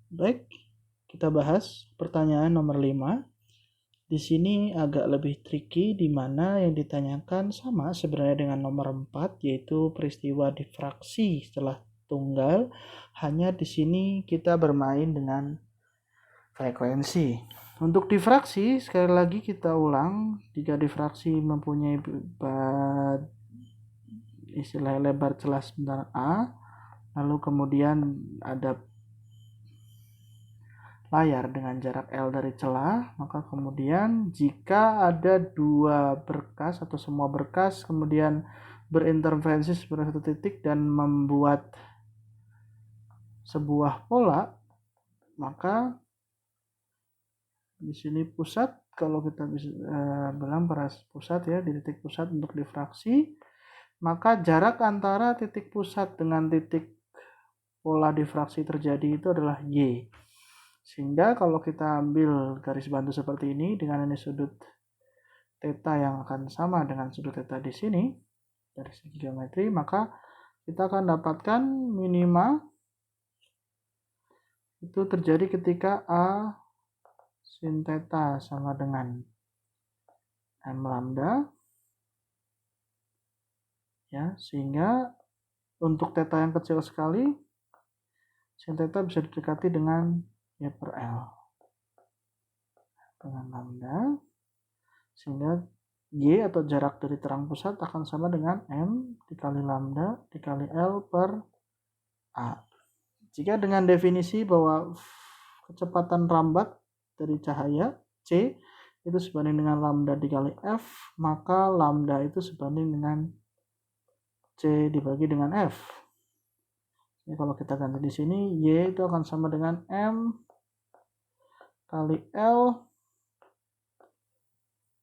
Baik, kita bahas pertanyaan nomor 5. Di sini agak lebih tricky, di mana yang ditanyakan sama sebenarnya dengan nomor 4, yaitu peristiwa difraksi setelah tunggal. Hanya di sini kita bermain dengan frekuensi. Untuk difraksi, sekali lagi kita ulang, jika difraksi mempunyai istilah lebar celah sebentar A, lalu kemudian ada layar dengan jarak L dari celah, maka kemudian jika ada dua berkas atau semua berkas kemudian berinterferensi pada satu titik dan membuat sebuah pola, maka di sini pusat, kalau kita bisa bilang pada pusat ya, di titik pusat untuk difraksi, maka jarak antara titik pusat dengan titik pola difraksi terjadi itu adalah Y. Sehingga kalau kita ambil garis bantu seperti ini dengan ini sudut theta yang akan sama dengan sudut theta di sini dari segi geometri, maka kita akan dapatkan minima itu terjadi ketika A sin theta sama dengan M lambda ya, sehingga untuk theta yang kecil sekali sin theta bisa didekati dengan Y per L dengan lambda, sehingga Y atau jarak dari terang pusat akan sama dengan M dikali lambda dikali L per A. Jika dengan definisi bahwa kecepatan rambat dari cahaya C itu sebanding dengan lambda dikali F, maka lambda itu sebanding dengan C dibagi dengan F. Jadi kalau kita ganti di sini, Y itu akan sama dengan M kali L,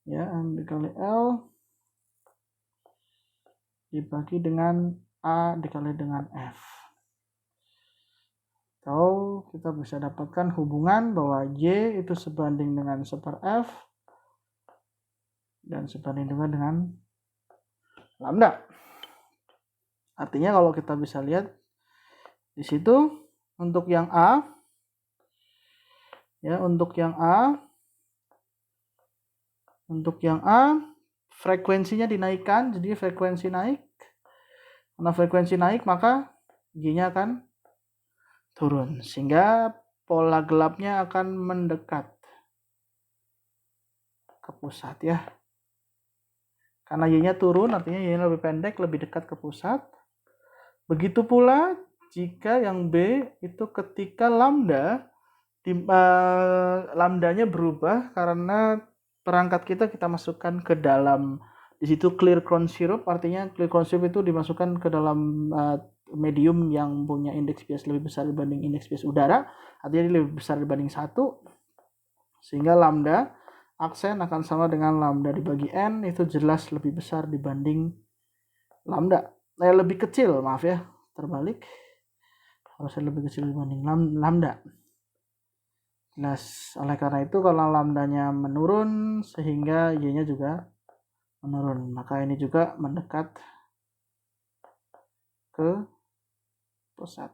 ya, M dikali L dibagi dengan A dikali dengan F. Atau kita bisa dapatkan hubungan bahwa Y itu sebanding dengan 1/F dan sebanding dengan lambda. Artinya kalau kita bisa lihat di situ untuk yang A, ya, untuk yang A frekuensinya dinaikkan, jadi frekuensi naik. Karena frekuensi naik maka Y-nya akan turun, sehingga pola gelapnya akan mendekat ke pusat ya. Karena Y-nya turun, artinya Y-nya lebih pendek, lebih dekat ke pusat. Begitu pula jika yang B itu ketika lambdanya berubah karena perangkat kita masukkan ke dalam, di situ clear ground syrup, artinya clear ground syrup itu dimasukkan ke dalam medium yang punya indeks bias lebih besar dibanding indeks bias udara, artinya dia lebih besar dibanding 1, sehingga lambda aksen akan sama dengan lambda dibagi N, itu jelas lebih besar dibanding lambda, lebih kecil, maaf ya, terbalik, harusnya lebih kecil dibanding lambda. Jelas, oleh karena itu kalau lambdanya menurun sehingga Y-nya juga menurun, maka ini juga mendekat ke pusat.